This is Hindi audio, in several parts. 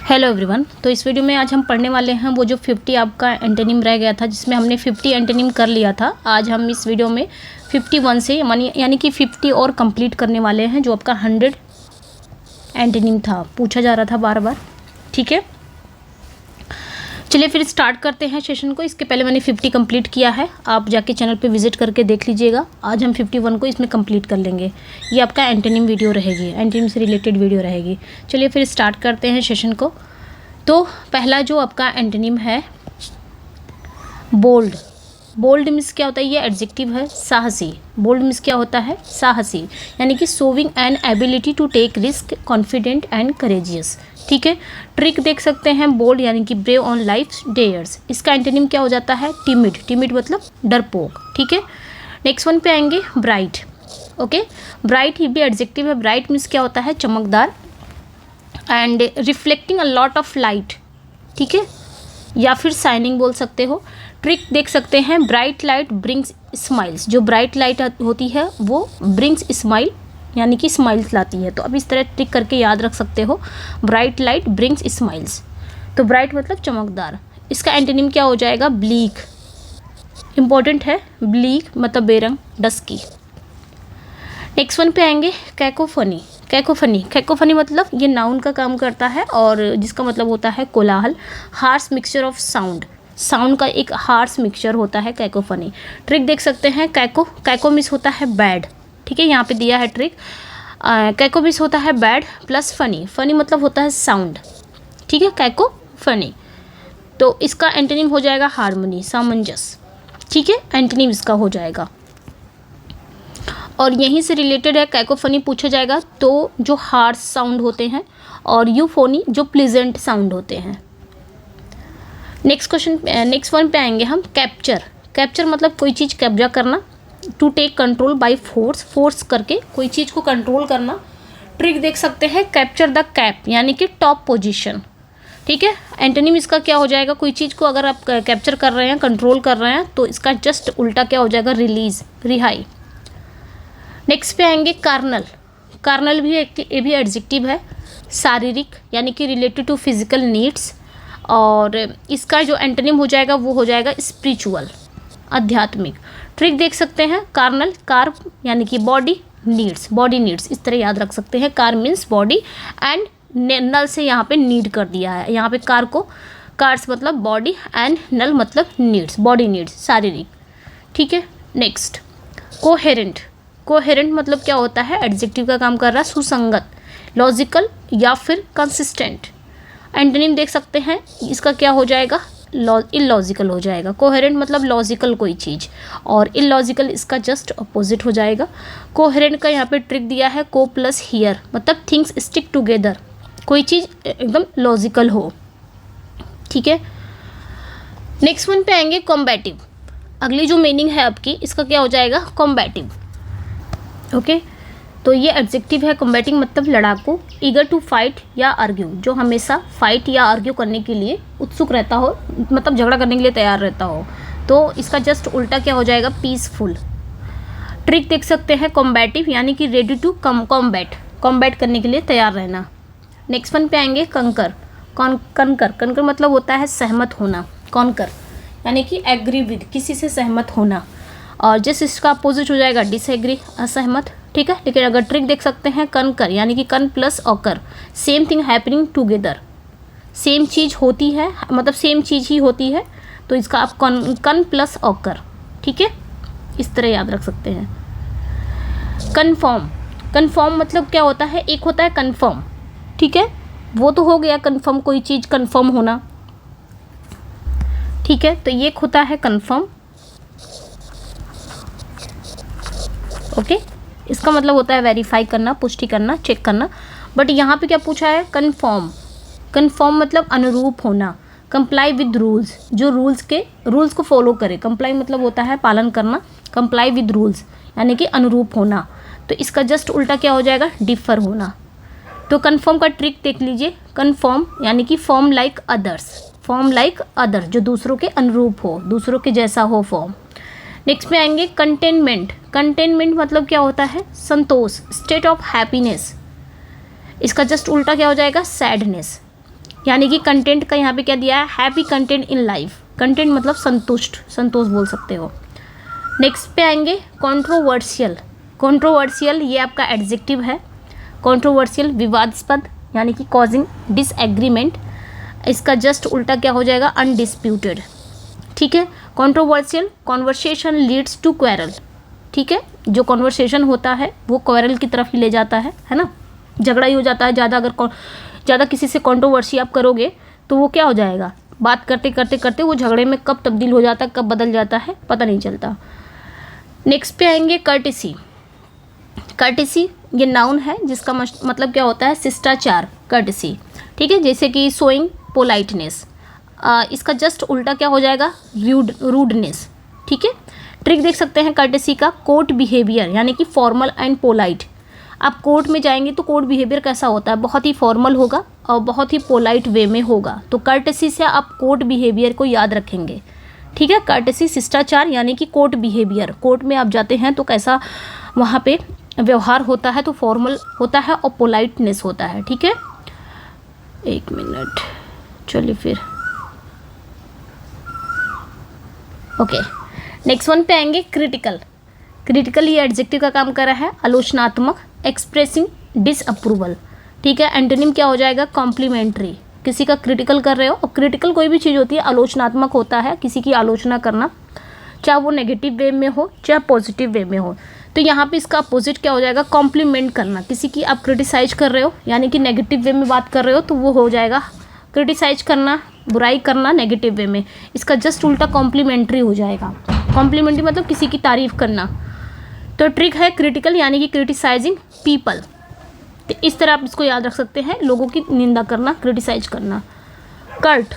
Hello everyone. तो इस वीडियो में आज हम पढ़ने वाले हैं वो जो 50 आपका एंटोनिम रह गया था, जिसमें हमने 50 एंटोनिम कर लिया था। आज हम इस वीडियो में 51 से यानी कि 50 और कंप्लीट करने वाले हैं, जो आपका 100 एंटोनिम था, पूछा जा रहा था बार बार। ठीक है, चलिए फिर स्टार्ट करते हैं सेशन को। इसके पहले मैंने 50 कंप्लीट किया है, आप जाके चैनल पे विजिट करके देख लीजिएगा। आज हम 51 को इसमें कंप्लीट कर लेंगे। ये आपका एंटोनिम वीडियो रहेगी, एंटोनिम से रिलेटेड वीडियो रहेगी। चलिए फिर स्टार्ट करते हैं सेशन को। तो पहला जो आपका एंटोनिम है बोल्ड। बोल्ड मीन्स क्या होता है? ये एडजेक्टिव है, साहसी। बोल्ड मीन्स क्या होता है? साहसी, यानी कि showing an ability to take risk, confident and courageous. ठीक है, ट्रिक देख सकते हैं, बोल्ड यानी कि ब्रेव ऑन लाइफ डेयर्स। इसका एंटोनिम क्या हो जाता है? टिमिड। टिमिड मतलब डरपोक। ठीक है, नेक्स्ट वन पे आएंगे ब्राइट। ओके, ब्राइट ही भी एडजेक्टिव है। ब्राइट मीन्स क्या होता है? चमकदार and reflecting a lot of light. ठीक है, या फिर शाइनिंग बोल सकते हो। ट्रिक देख सकते हैं, ब्राइट लाइट ब्रिंग्स स्माइल्स। जो ब्राइट लाइट होती है वो ब्रिंग्स स्माइल यानी कि स्माइल्स लाती है। तो अब इस तरह ट्रिक करके याद रख सकते हो, ब्राइट लाइट ब्रिंग्स स्माइल्स। तो ब्राइट मतलब चमकदार। इसका एंटोनिम क्या हो जाएगा? ब्लीक। इंपॉर्टेंट है, ब्लीक मतलब बेरंग, डस्की। नेक्स्ट वन पे आएंगे कैकोफनी। कैकोफनी, कैकोफनी मतलब ये नाउन का काम करता है और जिसका मतलब होता है कोलाहल, harsh mixture of sound. Sound का एक हार्श मिक्सचर होता है कैकोफनी। ट्रिक देख सकते हैं, कैको, कैको मिस होता है बैड। ठीक है, यहाँ पे दिया है ट्रिक। कैको मिस होता है बैड प्लस फनी। फनी मतलब होता है साउंड। ठीक है, कैको फनी। तो इसका एंटोनिम हो जाएगा हारमोनी, सामंजस्य। ठीक है, एंटोनिम इसका हो जाएगा। और यहीं से रिलेटेड है, कैकोफनी पूछा जाएगा तो जो हार्श साउंड होते हैं और यूफोनी जो प्लीजेंट साउंड होते हैं। नेक्स्ट क्वेश्चन, नेक्स्ट वन पे आएंगे हम कैप्चर। कैप्चर मतलब कोई चीज़ कब्जा करना, to take control by force. Force करके कोई चीज़ को कंट्रोल करना। ट्रिक देख सकते हैं, कैप्चर द कैप यानी कि टॉप पोजीशन। ठीक है, एंटोनिम इसका क्या हो जाएगा? कोई चीज़ को अगर आप कैप्चर कर रहे हैं, कंट्रोल कर रहे हैं, तो इसका जस्ट उल्टा क्या हो जाएगा? रिलीज, रिहाई। नेक्स्ट पे आएंगे कार्नल। कार्नल भी ये भी एडजेक्टिव है, शारीरिक यानी कि रिलेटेड टू फिजिकल नीड्स। और इसका जो एंटोनिम हो जाएगा वो हो जाएगा स्पिरिचुअल, आध्यात्मिक। ट्रिक देख सकते हैं, कार्नल, कार यानी कि बॉडी, नीड्स, बॉडी नीड्स, इस तरह याद रख सकते हैं। Car means body and null से यहाँ पे नीड कर दिया है। यहाँ पे कार को, कार्स मतलब बॉडी एंड नल मतलब नीड्स, बॉडी नीड्स, शारीरिक। ठीक है, नेक्स्ट कोहेरेंट। कोहेरेंट मतलब क्या होता है? एडजेक्टिव का काम कर रहा है, सुसंगत, लॉजिकल या फिर कंसिस्टेंट। एंटोनिम देख सकते हैं, इसका क्या हो जाएगा? इलॉजिकल हो जाएगा। कोहेरेंट मतलब लॉजिकल कोई चीज़, और इलॉजिकल इसका जस्ट अपोजिट हो जाएगा। कोहेरेंट का यहाँ पे ट्रिक दिया है, को प्लस हियर मतलब थिंग्स स्टिक टुगेदर, कोई चीज़ एकदम लॉजिकल हो। ठीक है, नेक्स्ट वन पे आएंगे कॉम्बैटिव। अगली जो मीनिंग है आपकी, इसका क्या हो जाएगा? कॉम्बैटिव। ओके, तो ये एडजेक्टिव है, कॉम्बैटिंग मतलब लड़ाकू, ईगर टू फाइट या आर्ग्यू, जो हमेशा फाइट या आर्ग्यू करने के लिए उत्सुक रहता हो, मतलब झगड़ा करने के लिए तैयार रहता हो। तो इसका जस्ट उल्टा क्या हो जाएगा? पीसफुल। ट्रिक देख सकते हैं, कॉम्बैटिव यानी कि रेडी टू कॉम्बैट, कॉम्बैट करने के लिए तैयार रहना। नेक्स्ट वन पे आएंगे कंकर। कनकर, कनकर मतलब होता है सहमत होना, कॉन्कर यानी कि एग्री विद, किसी से सहमत होना। और जिस इसका अपोजिट हो जाएगा डिसएग्री, असहमत। ठीक है, लेकिन अगर ट्रिक देख सकते हैं, कनकर यानी कि con plus occur, same thing happening together, same चीज़ होती है, मतलब सेम चीज़ ही होती है, तो इसका आप कन प्लस ऑकर। ठीक है, इस तरह याद रख सकते हैं। कन्फर्म, कन्फर्म मतलब क्या होता है? एक होता है कन्फर्म, ठीक है, वो तो हो गया कन्फर्म, कोई चीज़ कन्फर्म होना। ठीक है, तो ये होता है कन्फर्म। ओके, इसका मतलब होता है वेरीफाई करना, पुष्टि करना, चेक करना। बट यहाँ पे क्या पूछा है? कन्फर्म। कन्फर्म मतलब अनुरूप होना, कंप्लाई विद रूल्स, जो रूल्स को फॉलो करे। कंप्लाई मतलब होता है पालन करना, कंप्लाई विद रूल्स यानी कि अनुरूप होना। तो इसका जस्ट उल्टा क्या हो जाएगा? डिफर होना। तो कन्फर्म का ट्रिक देख लीजिए, कन्फर्म यानी कि form like others, form like other, जो दूसरों के अनुरूप हो, दूसरों के जैसा हो फॉर्म। नेक्स्ट में आएंगे कंटेनमेंट। कंटेनमेंट मतलब क्या होता है? संतोष, स्टेट ऑफ हैप्पीनेस। इसका जस्ट उल्टा क्या हो जाएगा? सैडनेस। यानी कि कंटेंट का यहाँ पे क्या दिया है, happy content in life. Content मतलब संतुष्ट, संतोष बोल सकते हो। नेक्स्ट पे आएंगे कंट्रोवर्शियल। कंट्रोवर्शियल ये आपका एडजेक्टिव है। कंट्रोवर्शियल विवादास्पद यानी कि कॉजिंग डिसएग्रीमेंट। इसका जस्ट उल्टा क्या हो जाएगा, अनडिस्प्यूटेड। ठीक है। Controversial conversation leads to quarrel. ठीक है, जो कॉन्वर्सेशन होता है वो क्वेरल की तरफ ही ले जाता है ना, झगड़ा ही हो जाता है। ज़्यादा किसी से कंट्रोवर्सी आप करोगे तो वो क्या हो जाएगा, बात करते करते करते वो झगड़े में कब तब्दील हो जाता है, कब बदल जाता है, पता नहीं चलता। नेक्स्ट पे आएंगे कर्टेसी। कर्टेसी ये नाउन है जिसका मतलब क्या होता है, शिष्टाचार, कर्टेसी। ठीक है, जैसे कि शोइंग पोलाइटनेस। इसका जस्ट उल्टा क्या हो जाएगा, रूडनेस। ठीक है। ट्रिक देख सकते हैं कर्टेसी का, कोर्ट बिहेवियर यानी कि फॉर्मल एंड पोलाइट। आप कोर्ट में जाएंगे तो कोर्ट बिहेवियर कैसा होता है, बहुत ही फॉर्मल होगा और बहुत ही पोलाइट वे में होगा। तो कर्टेसी से आप कोर्ट बिहेवियर को याद रखेंगे। ठीक है, कर्टेसी शिष्टाचार यानी कि कोर्ट बिहेवियर। कोर्ट में आप जाते हैं तो कैसा वहाँ पे व्यवहार होता है, तो फॉर्मल होता है और पोलाइटनेस होता है। ठीक है, एक मिनट, चलिए फिर ओके। नेक्स्ट वन पे आएंगे क्रिटिकल। क्रिटिकल ये एडजेक्टिव का काम कर रहा है, आलोचनात्मक, एक्सप्रेसिंग डिसअप्रूवल। ठीक है, एंटोनिम क्या हो जाएगा, कॉम्प्लीमेंट्री। किसी का क्रिटिकल कर रहे हो, और क्रिटिकल कोई भी चीज़ होती है आलोचनात्मक होता है, किसी की आलोचना करना, चाहे वो नेगेटिव वे में हो चाहे पॉजिटिव वे में हो। तो यहाँ पे इसका अपोजिट क्या हो जाएगा, कॉम्प्लीमेंट करना। किसी की आप क्रिटिसाइज कर रहे हो यानी कि नेगेटिव वे में बात कर रहे हो तो वो हो जाएगा क्रिटिसाइज करना, बुराई करना नेगेटिव वे में। इसका जस्ट उल्टा कॉम्प्लीमेंट्री हो जाएगा। कॉम्प्लीमेंट्री मतलब किसी की तारीफ करना। तो ट्रिक है क्रिटिकल यानी कि क्रिटिसाइजिंग पीपल। तो इस तरह आप इसको याद रख सकते हैं, लोगों की निंदा करना, क्रिटिसाइज करना। कर्ट।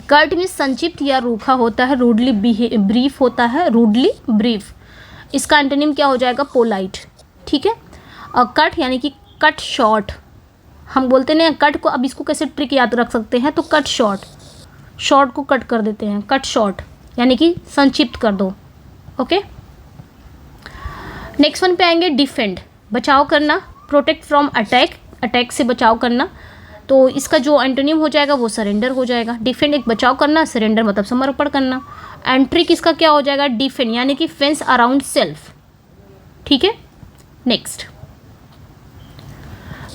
कर्ट में संक्षिप्त या रूखा होता है, रूडली ब्रीफ होता है, रूडली ब्रीफ। इसका एंटोनिम क्या हो जाएगा, पोलाइट। ठीक है। और कट यानी कि कट शॉर्ट। हम बोलते हैं कट को, अब इसको कैसे ट्रिक याद रख सकते हैं, तो कट शॉर्ट, शॉर्ट को कट कर देते हैं, कट शॉर्ट यानी कि संक्षिप्त कर दो। ओके। नेक्स्ट वन पे आएंगे डिफेंड, बचाव करना, प्रोटेक्ट फ्रॉम अटैक, अटैक से बचाव करना। तो इसका जो एंटोनिम हो जाएगा वो सरेंडर हो जाएगा। डिफेंड एक बचाव करना, सरेंडर मतलब समर्पण करना। एंड ट्रिक इसका क्या हो जाएगा, डिफेंड यानी कि फेंस अराउंड सेल्फ। ठीक है। Next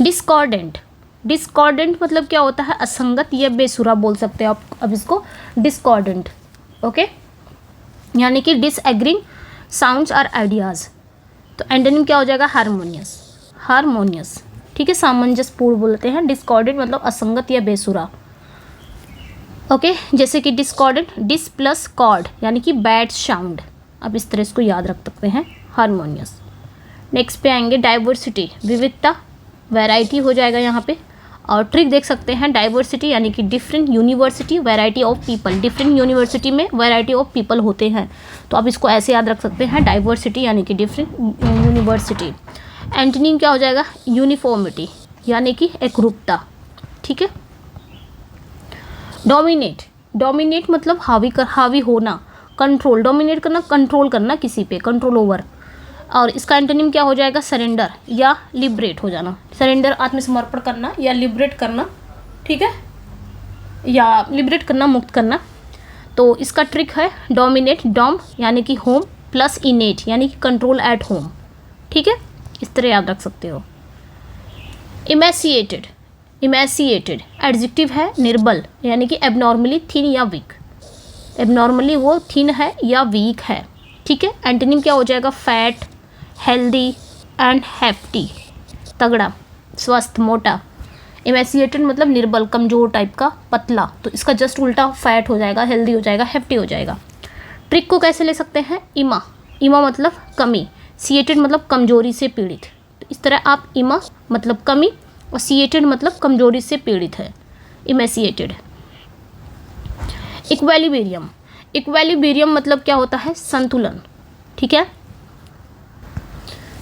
discordant. डिस्कॉर्डेंट मतलब क्या होता है, असंगत या बेसुरा बोल सकते हैं आप अब इसको, डिस्कॉर्डेंट। ओके, यानी कि डिसएग्रीइंग साउंड्स और आइडियाज़। तो एंटोनिम क्या हो जाएगा, हारमोनियस, हारमोनियस। ठीक है, सामंजस्यपूर्ण बोलते हैं। डिस्कॉर्डेंट मतलब असंगत या बेसुरा। ओके, जैसे कि डिस्कॉर्डेंट, डिस प्लस कॉर्ड यानी कि बैड साउंड। अब इस तरह इसको याद रख सकते हैं, हारमोनियस। नेक्स्ट पे आएंगे डाइवर्सिटी, विविधता, वैरायटी हो जाएगा यहाँ पे। और ट्रिक देख सकते हैं, डाइवर्सिटी यानी कि different university, variety of people. Different university में वैरायटी ऑफ पीपल होते हैं, तो आप इसको ऐसे याद रख सकते हैं, डाइवर्सिटी यानी कि डिफरेंट यूनिवर्सिटी। एंटोनिम क्या हो जाएगा, यूनिफॉर्मिटी यानी कि एकरूपता। ठीक है। डोमिनेट, डोमिनेट मतलब हावी होना, कंट्रोल, डोमिनेट करना, कंट्रोल करना किसी पे, कंट्रोल ओवर। और इसका एंटोनिम क्या हो जाएगा, सरेंडर या लिबरेट हो जाना। सरेंडर आत्मसमर्पण करना या लिबरेट करना। ठीक है, या लिबरेट करना, मुक्त करना। तो इसका ट्रिक है डोमिनेट, डोम यानी कि होम, प्लस इनेट यानी कि कंट्रोल एट होम। ठीक है, इस तरह याद रख सकते हो। इमेसिएटेड, इमेसिएटेड एडजेक्टिव है, निर्बल यानी कि एबनॉर्मली थिन या वीक। एबनॉर्मली वो थिन है या वीक है। ठीक है। एंटोनिम क्या हो जाएगा, फैट, हेल्दी एंड हैप्टी, तगड़ा, स्वस्थ, मोटा। इमेसिएटेड मतलब निर्बल, कमजोर टाइप का, पतला। तो इसका जस्ट उल्टा फैट हो जाएगा, हेल्दी हो जाएगा, हैप्टी हो जाएगा। ट्रिक को कैसे ले सकते हैं, इमा, इमा मतलब कमी, सिएटेड मतलब कमजोरी से पीड़ित। तो इस तरह आप इमा मतलब कमी और सिएटेड मतलब कमजोरी से पीड़ित है, इमेसिएटेड। इक्वेलिब्रियम, इक्वेलिब्रियम मतलब क्या होता है, संतुलन। ठीक है।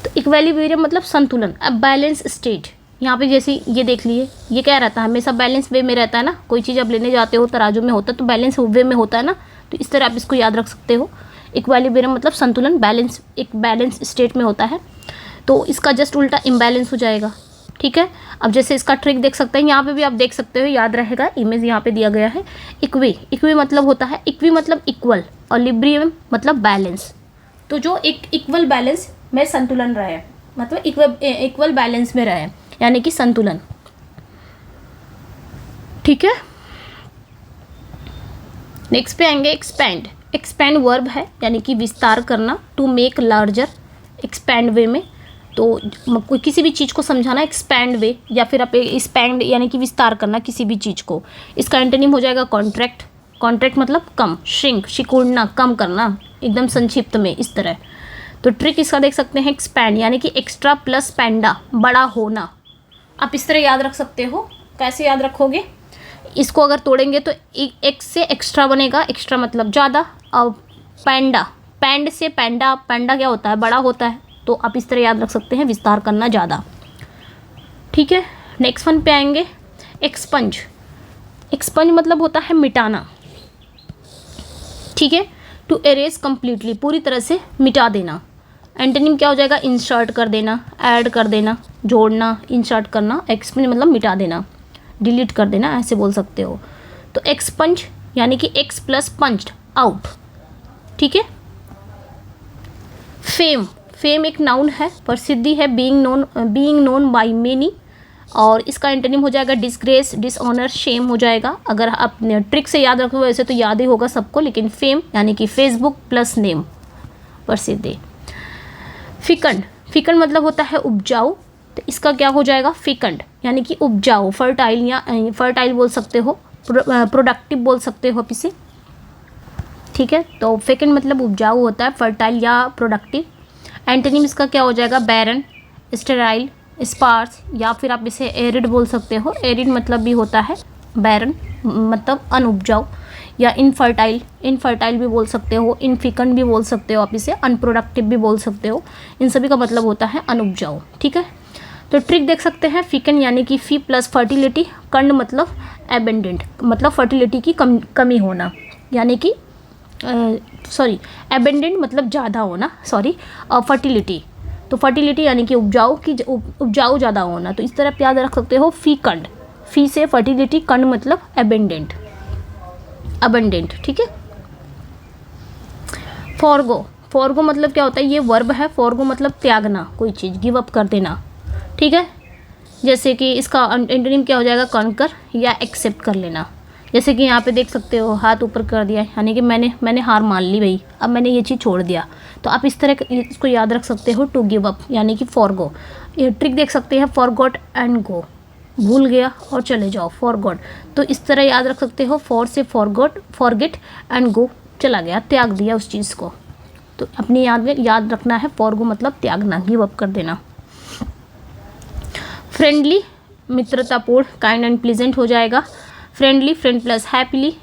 तो इक्वेलिब्रियम मतलब संतुलन, अब बैलेंस स्टेट। यहाँ पे जैसे ये देख लिए, ये क्या रहता है, हमेशा बैलेंस वे में रहता है ना। कोई चीज़ आप लेने जाते हो तराजू में होता है तो बैलेंस वे में होता है ना। तो इस तरह आप इसको याद रख सकते हो। इक्वेलिब्रियम मतलब संतुलन, बैलेंस, एक बैलेंस स्टेट में होता है। तो इसका जस्ट उल्टा इम्बैलेंस हो जाएगा। ठीक है। अब जैसे इसका ट्रिक देख सकते हैं, यहाँ पे भी आप देख सकते हो, याद रहेगा, इमेज यहाँ पे दिया गया है। इक्वी मतलब होता है, इक्वी मतलब इक्वल, और लिब्रियम मतलब बैलेंस। तो जो एक इक्वल बैलेंस में संतुलन रहे, मतलब इक्वल बैलेंस में रहे, यानी कि संतुलन। ठीक है। नेक्स्ट पे आएंगे एक्सपैंड। एक्सपैंड वर्ब है, यानी कि विस्तार करना, टू मेक लार्जर, एक्सपैंड वे में। तो किसी भी चीज़ को समझाना एक्सपैंड वे, या फिर आप एक्सपैंड यानी कि विस्तार करना किसी भी चीज़ को। इसका एंटोनिम हो जाएगा कॉन्ट्रैक्ट। कॉन्ट्रैक्ट मतलब कम, श्रिंक, सिकुड़ना, कम करना, एकदम संक्षिप्त में, इस तरह। तो ट्रिक इसका देख सकते हैं एक्सपैंड, यानी कि एक्स्ट्रा प्लस पैंडा, बड़ा होना। आप इस तरह याद रख सकते हो। कैसे याद रखोगे? इसको अगर तोड़ेंगे तो एक से एक्स्ट्रा बनेगा, एक्स्ट्रा मतलब ज़्यादा, और पैंडा, पैंड से पैंडा, पैंडा क्या होता है? बड़ा होता है। तो आप इस तरह याद रख सकते हैं, विस्तार करना, ज़्यादा। ठीक है। नेक्स्ट वन पे आएंगे एक्सपंज। एक्सपंज मतलब होता है मिटाना। ठीक है। टू एरेज कम्प्लीटली, पूरी तरह से मिटा देना। एंटोनिम क्या हो जाएगा? इंसर्ट कर देना, ऐड कर देना, जोड़ना, इंसर्ट करना। एक्सपंज मतलब मिटा देना, डिलीट कर देना, ऐसे बोल सकते हो। तो एक्सपंज यानी कि एक्स प्लस पंच्ड, आउट। ठीक है। फेम, फेम एक नाउन है, प्रसिद्धि है, बीइंग नोन बाय मेनी। और इसका एंटोनिम हो जाएगा डिसग्रेस, डिसऑनर, शेम हो जाएगा। अगर आप ट्रिक से याद रखो वैसे तो याद ही होगा सबको, लेकिन फेम यानी कि फेसबुक प्लस नेम, प्रसिद्धि। फिकंड, फिकंड मतलब होता है उपजाऊ। तो इसका क्या हो जाएगा? फिकंड यानी कि उपजाऊ, फर्टाइल, या फर्टाइल बोल सकते हो, प्रोडक्टिव बोल सकते हो आप इसे। ठीक है। तो फिकंड मतलब उपजाऊ होता है, फर्टाइल या प्रोडक्टिव। एंटोनिम इसका क्या हो जाएगा? बैरन, स्टेराइल, स्पार्स, या फिर आप इसे एरिड बोल सकते हो। एरिड मतलब भी होता है बैरन, मतलब अनउपजाऊ, या इनफर्टाइल, इनफर्टाइल भी बोल सकते हो, इनफिकंड भी बोल सकते हो आप इसे, अनप्रोडक्टिव भी बोल सकते हो। इन सभी का मतलब होता है अनउपजाऊ। ठीक है। तो ट्रिक देख सकते हैं, फिकन यानी कि फी प्लस फर्टिलिटी, कंड मतलब एबेंडेंट, मतलब फर्टिलिटी की कमी होना, यानी कि सॉरी एबेंडेंट मतलब ज़्यादा होना, सॉरी, फर्टिलिटी, तो फर्टिलिटी यानी कि उपजाऊ ज़्यादा होना। तो इस तरह आप याद रख सकते हो, फी कंड, फी से फर्टिलिटी, कंड मतलब एबेंडेंट, अबेंडेंट। ठीक है। फॉरगो, फॉरगो मतलब क्या होता है? ये वर्ब है। फॉरगो मतलब त्यागना, कोई चीज़, गिव अप कर देना। ठीक है। जैसे कि इसका एंटोनिम क्या हो जाएगा? कॉन्कर या एक्सेप्ट कर लेना। जैसे कि यहाँ पे देख सकते हो, हाथ ऊपर कर दिया, यानी कि मैंने हार मान ली भाई, अब मैंने ये चीज़ छोड़ दिया। तो आप इस तरह इसको याद रख सकते हो, टू गिव अप यानी कि फॉरगो। ये ट्रिक देख सकते हैं, फॉरगॉट एंड गो, भूल गया और चले जाओ, फॉरगॉट। तो इस तरह याद रख सकते हो, फॉर से फॉरगॉट, फॉरगेट, एंड गो, चला गया, त्याग दिया उस चीज़ को। तो अपनी याद रखना है, फॉरगो मतलब त्यागना, गिव अप कर देना। फ्रेंडली मित्रतापूर्ण, काइंड एंड प्लीजेंट हो जाएगा। Friendly, friend plus happily.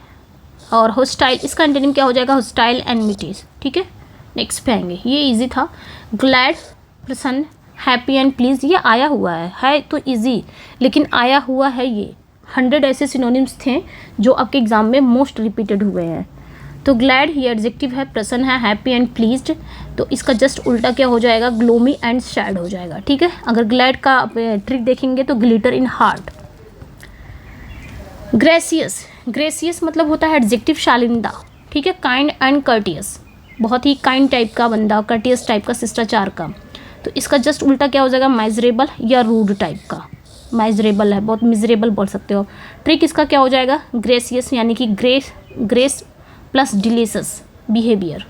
और होस्टाइल, इसका एंटोनिम क्या हो जाएगा? होस्टाइल, एनमिटीज। ठीक है। नेक्स्ट पे आएंगे, ये इजी था। ग्लैड, प्रसन्न, हैप्पी एंड प्लीज, ये आया हुआ है तो इजी, लेकिन आया हुआ है ये। 100 ऐसे सिनोनिम्स थे जो आपके एग्जाम में मोस्ट रिपीटेड हुए हैं। तो ग्लैड ये एडजेक्टिव है, प्रसन्न है, हैप्पी एंड प्लीज्ड, तो इसका जस्ट उल्टा क्या हो जाएगा? ग्लोमी एंड सैड हो जाएगा। ठीक है। अगर ग्लैड का ट्रिक देखेंगे तो glitter in heart. Gracious, gracious मतलब होता है एडजेक्टिव, शालीनता। ठीक है। काइंड एंड कर्टियस, बहुत ही काइंड टाइप का बंदा, कर्टियस टाइप का, शिष्टाचार का। तो इसका जस्ट उल्टा क्या हो जाएगा? माइजरेबल या रूड टाइप का। माइजरेबल है, बहुत मिजरेबल बोल सकते हो। ट्रिक इसका क्या हो जाएगा? ग्रेसियस यानी कि ग्रेस प्लस डिलीशियस बिहेवियर।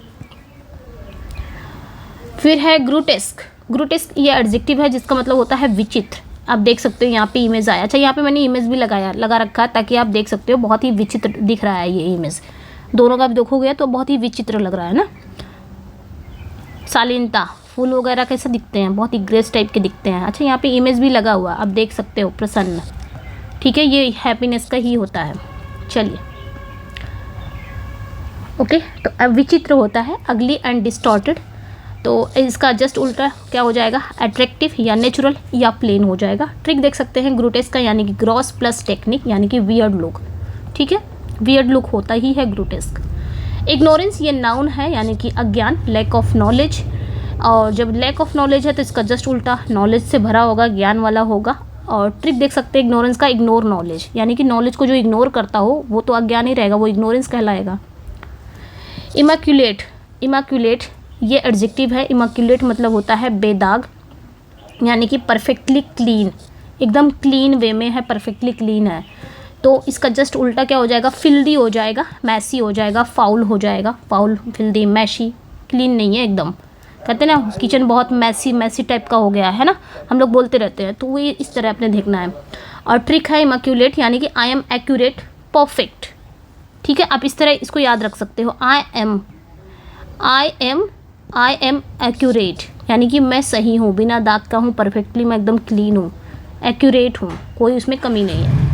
फिर है ग्रोटेस्क। ग्रोटेस्क ये एडजेक्टिव है जिसका मतलब होता है विचित्र। आप देख सकते हो यहाँ पे इमेज आया, अच्छा यहाँ पे मैंने इमेज भी लगा रखा है ताकि आप देख सकते हो, बहुत ही विचित्र दिख रहा है ये इमेज, दोनों का आप देखोगे तो बहुत ही विचित्र लग रहा है ना। शालीनता, फूल वगैरह कैसे दिखते हैं? बहुत ही ग्रेस टाइप के दिखते हैं। अच्छा यहाँ पे इमेज भी लगा हुआ, आप देख सकते हो, प्रसन्न। ठीक है। ये हैप्पीनेस का ही होता है। चलिए, ओके। तो अब विचित्र होता है अगली एंड डिस्टॉर्टेड, तो इसका जस्ट उल्टा क्या हो जाएगा? अट्रैक्टिव या नेचुरल या प्लेन हो जाएगा। ट्रिक देख सकते हैं, ग्रोटेस्क का यानी कि ग्रॉस प्लस टेक्निक यानी कि वियर्ड लुक। ठीक है। वियर्ड लुक होता ही है ग्रोटेस्क। इग्नोरेंस ये नाउन है, यानी कि अज्ञान, लैक ऑफ नॉलेज। और जब लैक ऑफ नॉलेज है तो इसका जस्ट उल्टा नॉलेज से भरा होगा, ज्ञान वाला होगा, और ट्रिक देख सकते हैं इग्नोरेंस का, इग्नोर नॉलेज, यानी कि नॉलेज को जो इग्नोर करता हो वो तो अज्ञान ही रहेगा, वो इग्नोरेंस कहलाएगा। इमैक्यूलेट, इमैक्यूलेट ये एडजेक्टिव है। इमैक्यूलेट मतलब होता है बेदाग, यानी कि परफेक्टली क्लीन, एकदम क्लीन वे में है, परफेक्टली क्लीन है। तो इसका जस्ट उल्टा क्या हो जाएगा, फिल्दी हो जाएगा, मैसी हो जाएगा, फाउल हो जाएगा। फाउल, फिल्दी, मैशी, क्लीन नहीं है एकदम। कहते हैं ना किचन बहुत मैसी मैसी टाइप का हो गया है ना, हम लोग बोलते रहते हैं, तो वो इस तरह अपने देखना है। और ट्रिक है इमैक्यूलेट, यानी कि आई एम एक्यूरेट, परफेक्ट। ठीक है, आप इस तरह इसको याद रख सकते हो। आई एम एक्यूरेट, यानी कि मैं सही हूँ, बिना दाग का हूँ, परफेक्टली मैं एकदम क्लीन हूँ, एक्यूरेट हूँ, कोई उसमें कमी नहीं है।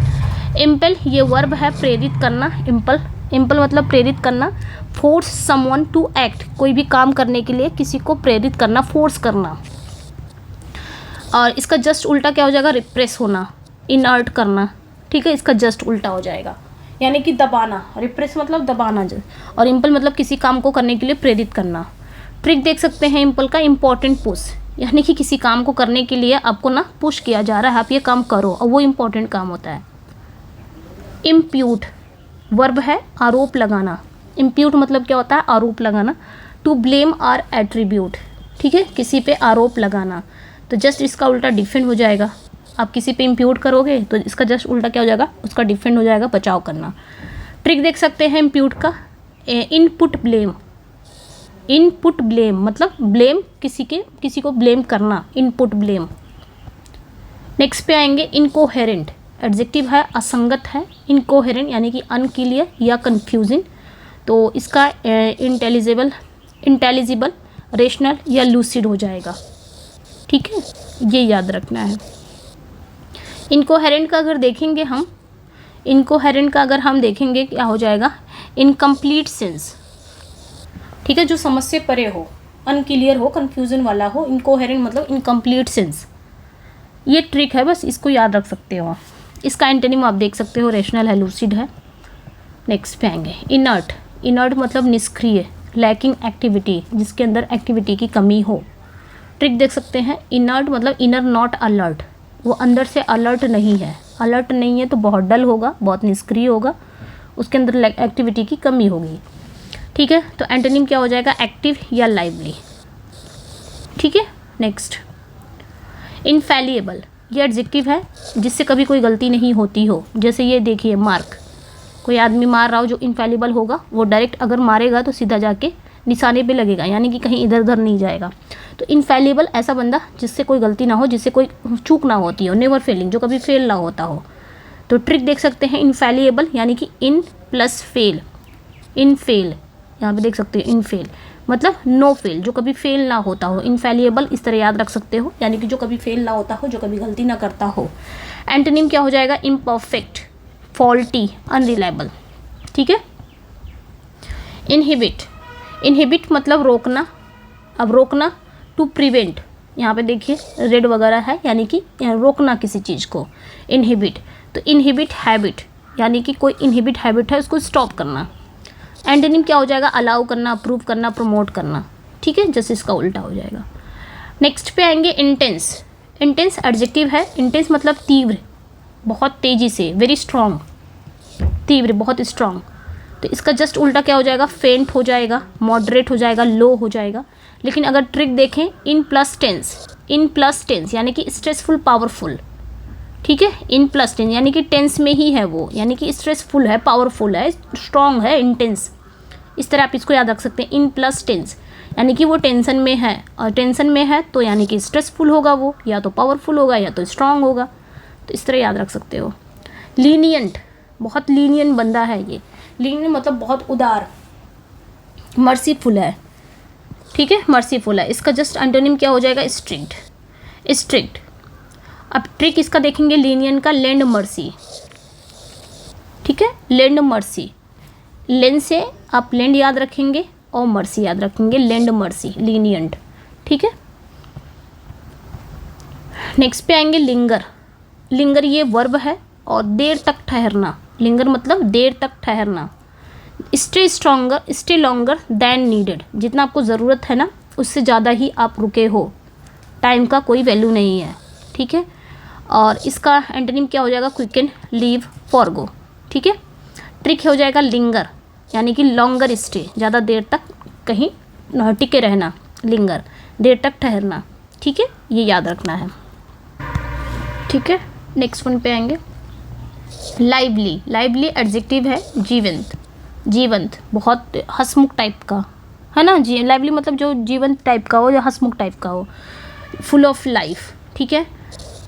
इम्पल ये वर्ब है, प्रेरित करना। इम्पल, इम्पल मतलब प्रेरित करना। फोर्स समवन टू एक्ट, कोई भी काम करने के लिए किसी को प्रेरित करना, फोर्स करना। और इसका जस्ट उल्टा क्या हो जाएगा, रिप्रेस होना, इनर्ट करना। ठीक है, इसका जस्ट उल्टा हो जाएगा, यानी कि दबाना। रिप्रेस मतलब दबाना, और इम्पल मतलब किसी काम को करने के लिए प्रेरित करना। ट्रिक देख सकते हैं इम्पल का, इम्पॉर्टेंट पुश, यानी कि किसी काम को करने के लिए आपको ना पुश किया जा रहा है, आप ये काम करो, और वो इम्पॉर्टेंट काम होता है। इम्प्यूट वर्ब है, आरोप लगाना। इम्प्यूट मतलब क्या होता है, आरोप लगाना। टू ब्लेम आर एट्रीब्यूट, ठीक है, किसी पे आरोप लगाना। तो जस्ट इसका उल्टा डिफेंड हो जाएगा। आप किसी पे इम्प्यूट करोगे तो इसका जस्ट उल्टा क्या हो जाएगा, उसका डिफेंड हो जाएगा, बचाव करना। ट्रिक देख सकते हैं इम्प्यूट का, इनपुट ब्लेम। इनपुट ब्लेम मतलब ब्लेम, किसी को ब्लेम करना, इनपुट ब्लेम। नेक्स्ट पे आएंगे इनकोहेरेंट, एडजेक्टिव है, असंगत है। इनकोहेरेंट यानी कि अनक्लियर या कंफ्यूजिंग। तो इसका इंटेलिजिबल, रेशनल या लूसिड हो जाएगा। ठीक है, ये याद रखना है। इनकोहेरेंट का अगर देखेंगे हम, इनकोहेरेंट का अगर हम देखेंगे क्या हो जाएगा, इनकम्प्लीट सेंस। ठीक है, जो समझ से परे हो, अनक्लियर हो, कंफ्यूजन वाला हो। इनकोहेरेंट मतलब इनकम्प्लीट सेंस। ये ट्रिक है, बस इसको याद रख सकते हो। इसका एंटोनिम आप देख सकते हो, रेशनल है, लूसिड है। नेक्स्ट पे आएंगे इनर्ट। इनर्ट मतलब निष्क्रिय, लैकिंग एक्टिविटी, जिसके अंदर एक्टिविटी की कमी हो। ट्रिक देख सकते हैं, इनर्ट मतलब इनर नॉट अलर्ट, वो अंदर से अलर्ट नहीं है। अलर्ट नहीं है तो बहुत डल होगा, बहुत निष्क्रिय होगा, उसके अंदर एक्टिविटी की कमी होगी। ठीक है, तो एंटोनिम क्या हो जाएगा, एक्टिव या लाइवली। ठीक है, नेक्स्ट इनफैलिएबल, ये एडजेक्टिव है, जिससे कभी कोई गलती नहीं होती हो। जैसे ये देखिए मार्क, कोई आदमी मार रहा हो जो इनफैलिबल होगा, वो डायरेक्ट अगर मारेगा तो सीधा जाके निशाने पे लगेगा, यानी कि कहीं इधर उधर नहीं जाएगा। तो इनफैलिबल ऐसा बंदा जिससे कोई गलती ना हो, जिससे कोई चूक ना होती हो, नेवर फेलिंग, जो कभी फेल ना होता हो। तो ट्रिक देख सकते हैं इनफैलिएबल यानी कि in plus fail, in fail, यहाँ पे देख सकते हैं इन फेल मतलब नो फेल, जो कभी फेल ना होता हो। इनफैलिएबल इस तरह याद रख सकते हो, यानी कि जो कभी फेल ना होता हो, जो कभी गलती ना करता हो। एंटोनिम क्या हो जाएगा, इम्परफेक्ट, फॉल्टी, अनरिलायबल। ठीक है, इनहिबिट, इनहिबिट मतलब रोकना। अब रोकना, टू प्रिवेंट, यहाँ पे देखिए रेड वगैरह है, यानी कि रोकना किसी चीज़ को, इनहिबिट। तो इनहिबिट हैबिट, यानी कि कोई इनहिबिट हैबिट है उसको स्टॉप करना। एंटोनिम क्या हो जाएगा, अलाउ करना, अप्रूव करना, प्रमोट करना। ठीक है, जैसे इसका उल्टा हो जाएगा। नेक्स्ट पे आएंगे इंटेंस। इंटेंस एडजेक्टिव है, इंटेंस मतलब तीव्र, बहुत तेज़ी से, वेरी स्ट्रॉन्ग, तीव्र, बहुत स्ट्रॉन्ग। तो इसका जस्ट उल्टा क्या हो जाएगा, फेंट हो जाएगा, मॉडरेट हो जाएगा, लो हो जाएगा। लेकिन अगर ट्रिक देखें, इन प्लस टेंस यानी कि स्ट्रेसफुल, पावरफुल। ठीक है, इन प्लस टेंस यानी कि टेंस में ही है वो, यानी कि स्ट्रेसफुल है, पावरफुल है, स्ट्रॉन्ग है, इंटेंस। इस तरह आप इसको याद रख सकते हैं, इन प्लस टेंस यानी कि वो टेंशन में है, और टेंशन में है तो यानी कि स्ट्रेसफुल होगा वो, या तो पावरफुल होगा या तो स्ट्रॉन्ग होगा। तो इस तरह याद रख सकते हो। लीनियंट, बहुत लीनियंट बंदा है ये। लीनियंट मतलब बहुत उदार, मर्सीफुल है। ठीक है, मर्सीफुल है। इसका जस्ट एंटोनिम क्या हो जाएगा, स्ट्रिक्ट, स्ट्रिक्ट। अब ट्रिक इसका देखेंगे लीनियंट का, लेंड मर्सी। ठीक है, लेंड मर्सी, लेंड से आप लेंड याद रखेंगे और मर्सी याद रखेंगे, लेंड मर्सी, लीनियंट। ठीक है, नेक्स्ट पे आएंगे लिंगर। लिंगर ये वर्ब है और देर तक ठहरना। लिंगर मतलब देर तक ठहरना। Stay stronger, stay longer than needed, जितना आपको ज़रूरत है ना उससे ज़्यादा ही आप रुके हो, टाइम का कोई वैल्यू नहीं है। ठीक है, और इसका एंटोनिम क्या हो जाएगा, क्विकन, लीव, फॉरगो। ठीक है। ट्रिक हो जाएगा लिंगर, यानी कि लॉन्गर स्टे, ज़्यादा देर तक कहीं टिके रहना, लिंगर, देर तक ठहरना। ठीक है, ये याद रखना है। ठीक है, नेक्स्ट वन पे आएंगे। लाइवली, लाइवली एडजेक्टिव है जीवंत, जीवंत, बहुत हंसमुख टाइप का है ना। लाइवली मतलब जो जीवंत टाइप का हो, जो हंसमुख टाइप का हो, फुल ऑफ लाइफ। ठीक है।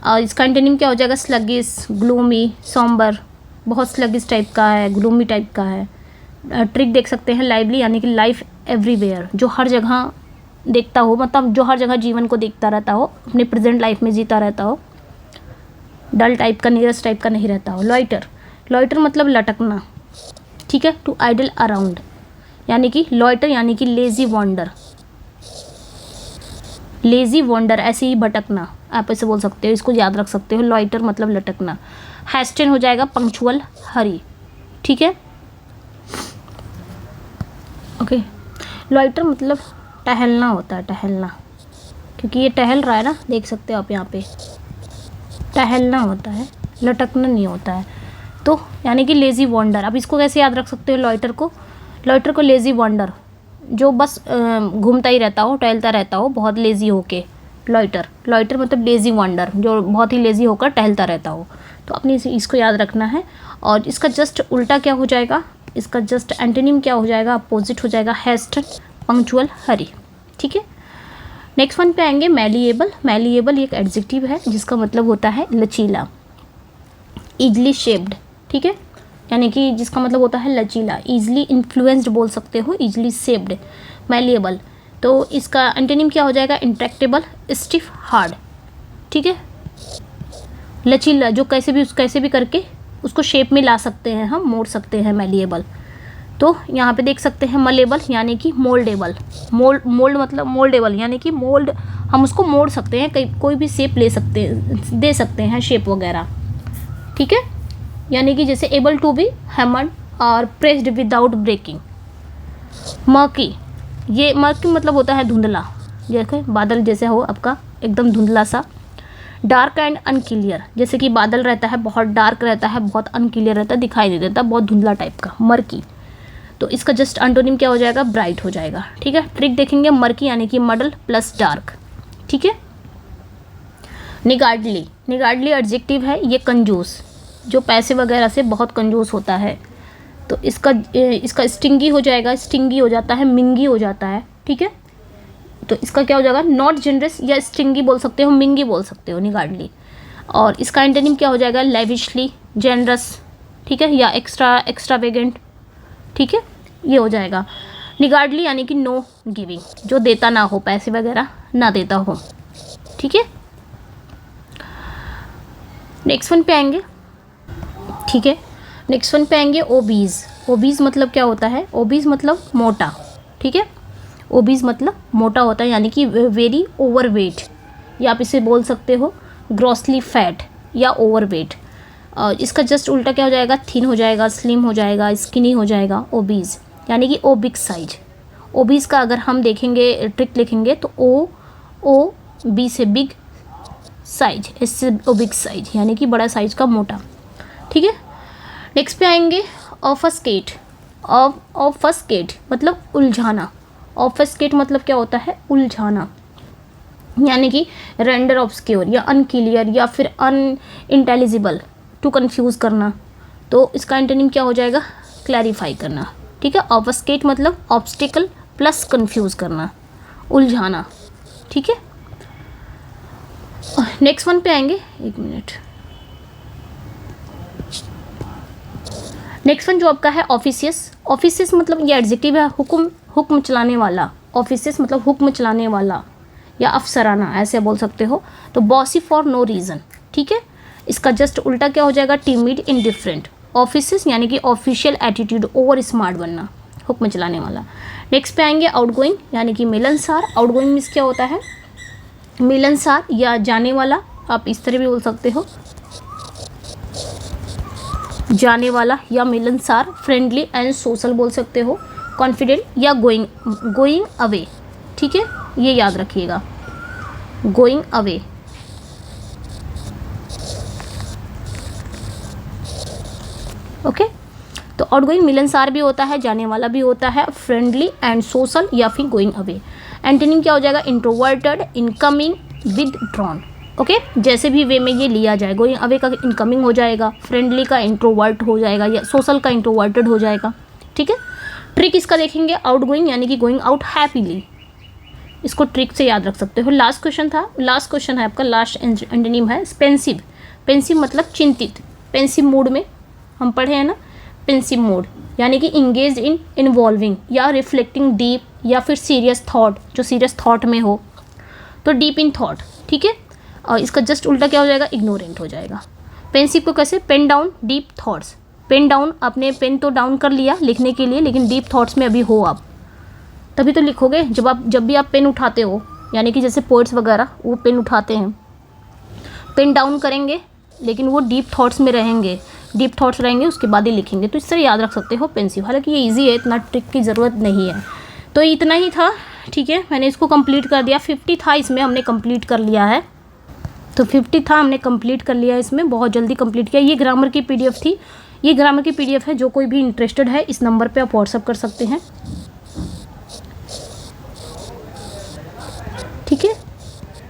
और इसका एंटोनिम क्या हो जाएगा, स्लगिश, ग्लूमी, सॉम्बर, बहुत स्लगिश टाइप का है, ग्लूमी टाइप का है। ट्रिक देख सकते हैं, लाइवली यानी कि लाइफ एवरीवेयर, जो हर जगह देखता हो, मतलब जो हर जगह जीवन को देखता रहता हो, अपने प्रेजेंट लाइफ में जीता रहता हो, डल टाइप का, नीरस टाइप का नहीं रहता हो। लॉइटर, लॉइटर मतलब लटकना। ठीक है। टू आइडल अराउंड, यानी कि लॉइटर यानी कि लेजी वॉन्डर, लेजी वॉन्डर, ऐसे ही भटकना, आप ऐसे बोल सकते हो, इसको याद रख सकते हो। लॉइटर मतलब लटकना। हैस्टेन हो जाएगा पंक्चुअल, हरी। ठीक है। ओके। लॉइटर मतलब टहलना होता है, टहलना, क्योंकि ये टहल रहा है ना, देख सकते हो आप यहाँ पे, टहलना होता है, लटकना नहीं होता है। तो यानी कि लेज़ी वॉन्डर। अब इसको कैसे याद रख सकते हो लॉइटर को, लॉइटर को लेज़ी वॉन्डर, जो बस घूमता ही रहता हो, टहलता रहता हो बहुत लेज़ी होके, लॉइटर। लॉइटर मतलब लेज़ी वॉन्डर, जो बहुत ही लेज़ी होकर टहलता रहता हो। तो अपनी इसको याद रखना है। और इसका जस्ट उल्टा क्या हो जाएगा, इसका जस्ट एंटोनिम क्या हो जाएगा, अपोजिट हो जाएगा, हेस्टन, पंक्चुअल, हरी। ठीक है। नेक्स्ट वन पे आएंगे, मैलिएबल। मैलिएबल एक एडजेक्टिव है जिसका मतलब होता है लचीला, ईजली शेप्ड। ठीक है, यानी कि जिसका मतलब होता है लचीला, ईजली इन्फ्लुएंस्ड बोल सकते हो, ईजली शेप्ड, मैलिएबल। तो इसका एंटोनिम क्या हो जाएगा, इंट्रैक्टेबल, स्टिफ, हार्ड। ठीक है। लचीला, जो कैसे भी करके उसको शेप में ला सकते हैं, हम मोड़ सकते हैं, मैलिएबल। तो यहाँ पे देख सकते हैं मलेबल, यानी कि मोल्डेबल। मोल्ड मतलब मोल्डेबल, यानी कि मोल्ड, हम उसको मोड़ सकते हैं, कोई भी शेप ले सकते हैं, दे सकते हैं शेप वगैरह। ठीक है। यानी कि जैसे एबल टू बी हैमर्ड और प्रेस्ड विदाउट ब्रेकिंग। मर्की, ये मर्की मतलब होता है धुंधला, जैसे बादल जैसे हो आपका एकदम धुंधला सा। डार्क एंड अनक्लियर, जैसे कि बादल रहता है, बहुत डार्क रहता है, बहुत अनक्लियर रहता है, दिखाई नहीं देता, बहुत धुंधला टाइप का, मर्की। तो इसका जस्ट एंटोनिम क्या हो जाएगा, ब्राइट हो जाएगा। ठीक है। ट्रिक देखेंगे, मर्की यानी कि मडल प्लस डार्क। ठीक है। निगार्डली, निगार्डली एडजेक्टिव है, ये कंजूस, जो पैसे वगैरह से बहुत कंजूस होता है। तो इसका स्टिंगी हो जाएगा, स्टिंगी हो जाता है, मिंगी हो जाता है। ठीक है। तो इसका क्या हो जाएगा, नॉट जनरस, या स्टिंगी बोल सकते हो, मिंगी बोल सकते हो, निगार्डली। और इसका एंटोनिम क्या हो जाएगा, लेविशली, जेनरस। ठीक है, या एक्स्ट्रावेगेंट। ठीक है, ये हो जाएगा। निगार्डली यानी कि नो गिविंग, जो देता ना हो, पैसे वगैरह ना देता हो। ठीक है। नेक्स्ट वन पे आएंगे। ठीक है। नेक्स्ट वन पे आएंगे, ओबीज। ओबीज मतलब क्या होता है, ओबीज मतलब मोटा। ठीक है। ओबीज मतलब मोटा होता है, यानी कि वेरी ओवरवेट, या आप इसे बोल सकते हो ग्रॉसली फैट या ओवरवेट। और इसका जस्ट उल्टा क्या हो जाएगा, थिन हो जाएगा, स्लिम हो जाएगा, स्किनी हो जाएगा, ओबीज, यानी कि ओ बिग साइज। ओबीज का अगर हम देखेंगे, ट्रिक लिखेंगे तो ओ बी से बिग, साइज, एस से ओ बिग साइज, यानी कि बड़ा साइज का, मोटा। ठीक है। नेक्स्ट पे आएंगे, ऑफस्केट। ऑफस्केट मतलब उलझाना। ऑफस्केट मतलब क्या होता है, उलझाना, यानी कि रेंडर ऑब्सक्योर या अनक्लियर या फिर अनइंटेलिजिबल, टू कंफ्यूज करना। तो इसका एंटोनिम क्या हो जाएगा, क्लैरिफाई करना। ठीक है। ऑब्स्केट मतलब ऑब्स्टिकल प्लस कंफ्यूज करना, उलझाना। ठीक है। नेक्स्ट वन पे आएंगे, एक मिनट। नेक्स्ट वन जो आपका है, ऑफिशियस। ऑफिशियस मतलब ये एडजेक्टिव है, हुक्म चलाने वाला। ऑफिशियस मतलब हुक्म चलाने वाला या अफसराना, ऐसे बोल सकते हो। तो बॉसी फॉर नो रीज़न। ठीक है। इसका जस्ट उल्टा क्या हो जाएगा, टिमिड, इनडिफरेंट। ऑफिशियस यानी कि ऑफिशियल एटीट्यूड, ओवर स्मार्ट बनना, हुक्म चलाने वाला। नेक्स्ट पे आएंगे, आउटगोइंग यानी कि मिलनसार। आउटगोइंग मीन्स क्या होता है, मिलनसार या जाने वाला, आप इस तरह भी बोल सकते हो, जाने वाला या मिलनसार। फ्रेंडली एंड सोशल बोल सकते हो, कॉन्फिडेंट या गोइंग अवे। ठीक है, ये याद रखिएगा, गोइंग अवे। ओके। तो आउटगोइंग मिलनसार भी होता है, जाने वाला भी होता है, फ्रेंडली एंड सोशल या फिर गोइंग अवे। एंटोनिम क्या हो जाएगा, इंट्रोवर्टेड, इनकमिंग, विदड्रॉन। ओके, जैसे भी वे में ये लिया जाए, गोइंग अवे का इनकमिंग हो जाएगा, फ्रेंडली का इंट्रोवर्ट हो जाएगा, या सोशल का इंट्रोवर्टेड हो जाएगा। ठीक है। ट्रिक इसका देखेंगे, आउटगोइंग यानी कि गोइंग आउट हैप्पीली, इसको ट्रिक से याद रख सकते हो। लास्ट क्वेश्चन था, लास्ट क्वेश्चन है आपका, लास्ट एंटोनिम है पेंसिव। पेंसिव मतलब चिंतित, पेंसिव मूड में हम पढ़े हैं ना, पेंसिव मूड यानी कि इंगेज इन इन्वॉल्विंग या रिफ्लेक्टिंग डीप या फिर सीरियस थॉट, जो सीरियस थॉट में हो, तो डीप इन थॉट। ठीक है। और इसका जस्ट उल्टा क्या हो जाएगा, इग्नोरेंट हो जाएगा। पेंसिव को कैसे, pen down deep thoughts, pen down, आपने पेन तो डाउन कर लिया लिखने के लिए, लेकिन डीप थॉट्स में अभी हो आप, तभी तो लिखोगे। जब भी आप पेन उठाते हो, यानी कि जैसे पोएट्स वगैरह वो पेन उठाते हैं, पेन डाउन करेंगे लेकिन वो डीप थॉट्स में रहेंगे, डीप थॉट्स रहेंगे उसके बाद ही लिखेंगे। तो इस तरह याद रख सकते हो पेंसिव। हालांकि ये इजी है, इतना ट्रिक की ज़रूरत नहीं है। तो इतना ही था। ठीक है, मैंने इसको कंप्लीट कर दिया। 50 था, इसमें हमने कंप्लीट कर लिया है। तो 50 था, हमने कंप्लीट कर लिया, इसमें बहुत जल्दी कंप्लीट किया। ये ग्रामर की PDF थी, ये ग्रामर की PDF है। जो कोई भी इंटरेस्टेड है इस नंबर पर आप व्हाट्सअप कर सकते हैं। ठीक है,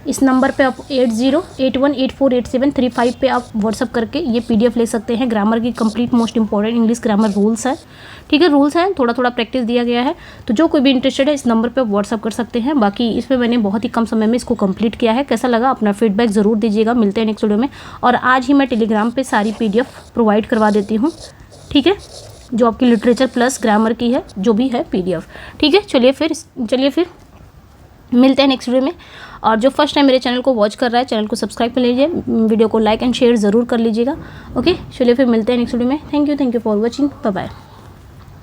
इस नंबर पे आप 8081848735 पे आप व्हाट्सअप करके ये PDF ले सकते हैं। ग्रामर की complete most important English grammar rules है। ठीक है, रूल्स हैं, थोड़ा थोड़ा प्रैक्टिस दिया गया है। तो जो कोई भी इंटरेस्टेड है इस नंबर पे आप व्हाट्सअप कर सकते हैं। बाकी इसमें मैंने बहुत ही कम समय में इसको कंप्लीट किया है। कैसा लगा अपना फीडबैक ज़रूर दीजिएगा। मिलते हैं नेक्स्ट वीडियो में। और आज ही मैं टेलीग्राम पर सारी PDF प्रोवाइड करवा देती हूँ। ठीक है, जो आपकी लिटरेचर प्लस ग्रामर की है, जो भी है PDF। ठीक है, चलिए फिर मिलते हैं नेक्स्ट वीडियो में। और जो फर्स्ट टाइम मेरे चैनल को वॉच कर रहा है, चैनल को सब्सक्राइब कर लीजिए, वीडियो को लाइक एंड शेयर ज़रूर कर लीजिएगा। ओके, चलिए फिर मिलते हैं नेक्स्ट वीडियो में। Thank you for watching, bye bye.